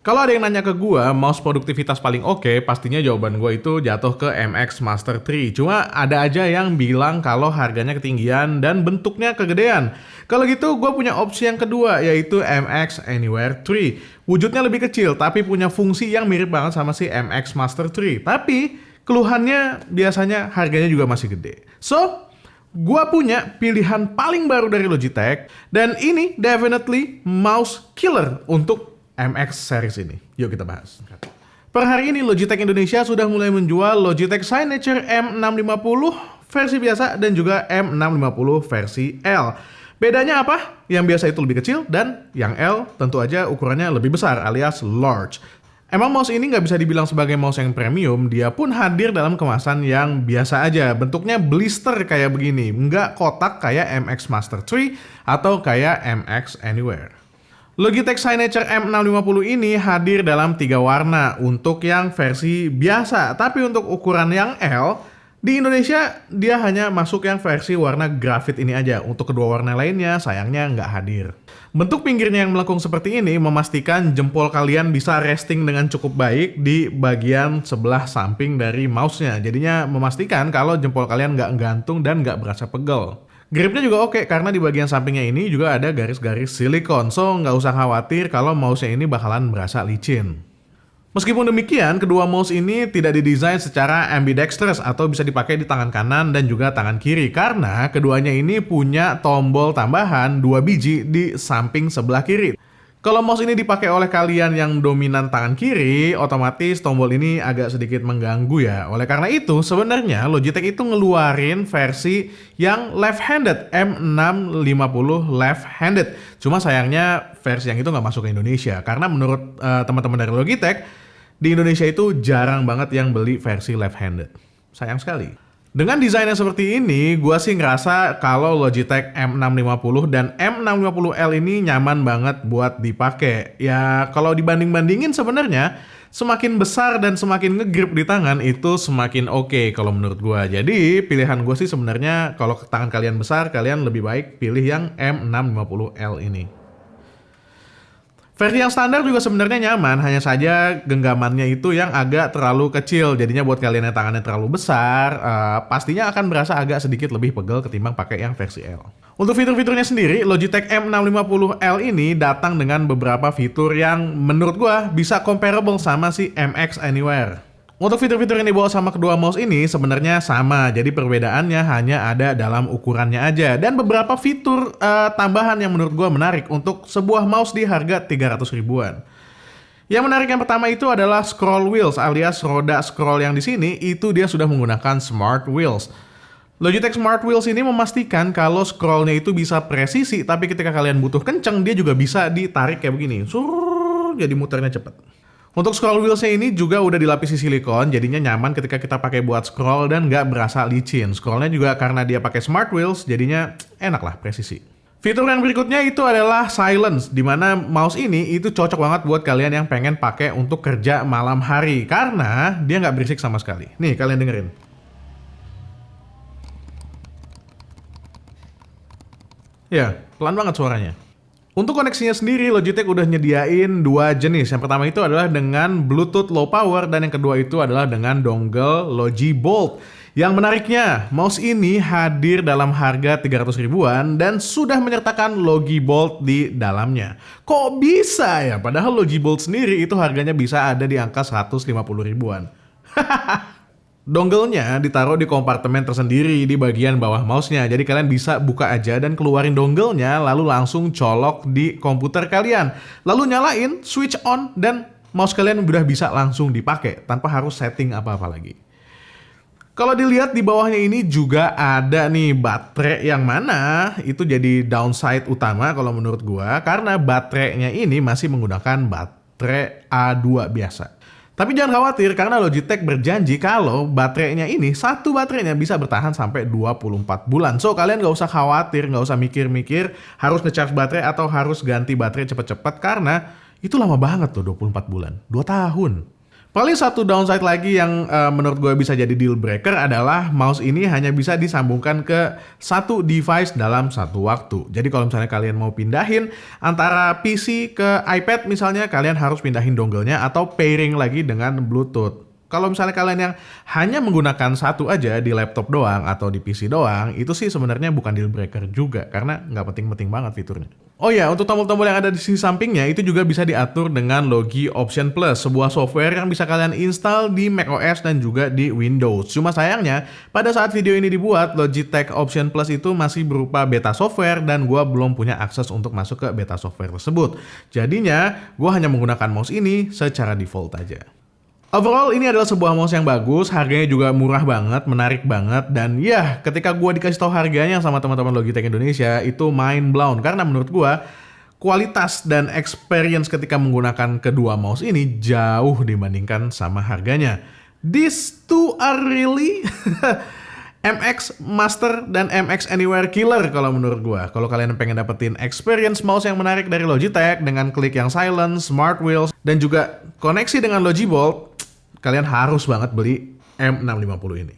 Kalau ada yang nanya ke gua, mouse produktivitas paling oke, pastinya jawaban gua itu jatuh ke MX Master 3. Cuma ada aja yang bilang kalau harganya ketinggian dan bentuknya kegedean. Kalau gitu gua punya opsi yang kedua, yaitu MX Anywhere 3. Wujudnya lebih kecil, tapi punya fungsi yang mirip banget sama si MX Master 3. Tapi keluhannya biasanya harganya juga masih gede. So, gua punya pilihan paling baru dari Logitech, dan ini definitely mouse killer untuk MX series ini. Yuk kita bahas. Per hari ini Logitech Indonesia sudah mulai menjual Logitech Signature M650 versi biasa dan juga M650 versi L. Bedanya apa? Yang biasa itu lebih kecil dan yang L tentu aja ukurannya lebih besar alias large. Emang mouse ini nggak bisa dibilang sebagai mouse yang premium, dia pun hadir dalam kemasan yang biasa aja. Bentuknya blister kayak begini, nggak kotak kayak MX Master 3 atau kayak MX Anywhere. Logitech Signature M650 ini hadir dalam 3 warna untuk yang versi biasa, tapi untuk ukuran yang L, di Indonesia dia hanya masuk yang versi warna grafit ini aja. Untuk kedua warna lainnya sayangnya nggak hadir. Bentuk pinggirnya yang melengkung seperti ini memastikan jempol kalian bisa resting dengan cukup baik di bagian sebelah samping dari mouse-nya. Jadinya memastikan kalau jempol kalian nggak gantung dan nggak berasa pegel. Gripnya juga oke, karena di bagian sampingnya ini juga ada garis-garis silikon, so nggak usah khawatir kalau mouse-nya ini bakalan berasa licin. Meskipun demikian, kedua mouse ini tidak didesain secara ambidextrous atau bisa dipakai di tangan kanan dan juga tangan kiri, karena keduanya ini punya tombol tambahan 2 biji di samping sebelah kiri. Kalau mouse ini dipakai oleh kalian yang dominan tangan kiri, otomatis tombol ini agak sedikit mengganggu ya. Oleh karena itu, sebenarnya Logitech itu ngeluarin versi yang left-handed, M650 left-handed. Cuma sayangnya versi yang itu nggak masuk ke Indonesia, karena menurut teman-teman dari Logitech, di Indonesia itu jarang banget yang beli versi left-handed. Sayang sekali. Dengan desainnya seperti ini, gua sih ngerasa kalau Logitech M650 dan M650L ini nyaman banget buat dipakai. Ya, kalau dibanding-bandingin sebenarnya semakin besar dan semakin ngegrip di tangan itu semakin oke kalau menurut gua. Jadi, pilihan gua sih sebenarnya kalau tangan kalian besar, kalian lebih baik pilih yang M650L ini. Versi yang standar juga sebenarnya nyaman, hanya saja genggamannya itu yang agak terlalu kecil. Jadinya buat kalian yang tangannya terlalu besar, pastinya akan berasa agak sedikit lebih pegel ketimbang pakai yang versi L. Untuk fitur-fiturnya sendiri, Logitech M650L ini datang dengan beberapa fitur yang menurut gua bisa comparable sama si MX Anywhere. Untuk fitur-fitur yang dibawa sama kedua mouse ini sebenarnya sama, jadi perbedaannya hanya ada dalam ukurannya aja. Dan beberapa fitur tambahan yang menurut gue menarik untuk sebuah mouse di harga 300 ribuan. Yang menarik yang pertama itu adalah scroll wheels alias roda scroll yang di sini itu dia sudah menggunakan smart wheels. Logitech Smart Wheels ini memastikan kalau scrollnya itu bisa presisi, tapi ketika kalian butuh kenceng dia juga bisa ditarik kayak begini. Jadi muternya cepet. Untuk scroll wheelsnya ini juga udah dilapisi silikon, jadinya nyaman ketika kita pakai buat scroll dan nggak berasa licin. Scrollnya juga karena dia pakai smart wheels, jadinya enak lah, presisi. Fitur yang berikutnya itu adalah silence, di mana mouse ini itu cocok banget buat kalian yang pengen pakai untuk kerja malam hari, karena dia nggak berisik sama sekali. Nih, kalian dengerin. Ya, pelan banget suaranya. Untuk koneksinya sendiri, Logitech udah nyediain 2 jenis. Yang pertama itu adalah dengan Bluetooth low power dan yang kedua itu adalah dengan dongle Logi Bolt. Yang menariknya, mouse ini hadir dalam harga 300 ribuan dan sudah menyertakan Logi Bolt di dalamnya. Kok bisa ya? Padahal Logi Bolt sendiri itu harganya bisa ada di angka 150 ribuan. Dongle-nya ditaruh di kompartemen tersendiri di bagian bawah mouse-nya. Jadi kalian bisa buka aja dan keluarin dongle-nya lalu langsung colok di komputer kalian. Lalu nyalain, switch on, dan mouse kalian udah bisa langsung dipakai tanpa harus setting apa-apa lagi. Kalau dilihat di bawahnya ini juga ada nih baterai yang mana itu jadi downside utama kalau menurut gua, karena baterainya ini masih menggunakan baterai A2 biasa. Tapi jangan khawatir karena Logitech berjanji kalau baterainya ini, satu baterainya bisa bertahan sampai 24 bulan. So kalian nggak usah khawatir, nggak usah mikir-mikir harus nge-charge baterai atau harus ganti baterai cepet-cepet karena itu lama banget tuh 24 bulan, 2 tahun. Paling satu downside lagi yang menurut gue bisa jadi deal breaker adalah mouse ini hanya bisa disambungkan ke satu device dalam satu waktu. Jadi kalau misalnya kalian mau pindahin antara PC ke iPad misalnya, kalian harus pindahin dongle-nya atau pairing lagi dengan Bluetooth. Kalau misalnya kalian yang hanya menggunakan satu aja di laptop doang atau di PC doang, itu sih sebenarnya bukan deal breaker juga karena nggak penting-penting banget fiturnya. Oh ya, untuk tombol-tombol yang ada di sisi sampingnya itu juga bisa diatur dengan Logi Option Plus, sebuah software yang bisa kalian install di macOS dan juga di Windows. Cuma sayangnya, pada saat video ini dibuat, Logitech Option Plus itu masih berupa beta software dan gua belum punya akses untuk masuk ke beta software tersebut. Jadinya, gua hanya menggunakan mouse ini secara default aja. Overall ini adalah sebuah mouse yang bagus, harganya juga murah banget, menarik banget, dan ya ketika gue dikasih tahu harganya sama teman-teman Logitech Indonesia itu mind blown karena menurut gue kualitas dan experience ketika menggunakan kedua mouse ini jauh dibandingkan sama harganya. These two are really MX Master dan MX Anywhere killer kalau menurut gue. Kalau kalian pengen dapetin experience mouse yang menarik dari Logitech dengan klik yang silent, smart wheels, dan juga koneksi dengan Logibolt, kalian harus banget beli M650 ini.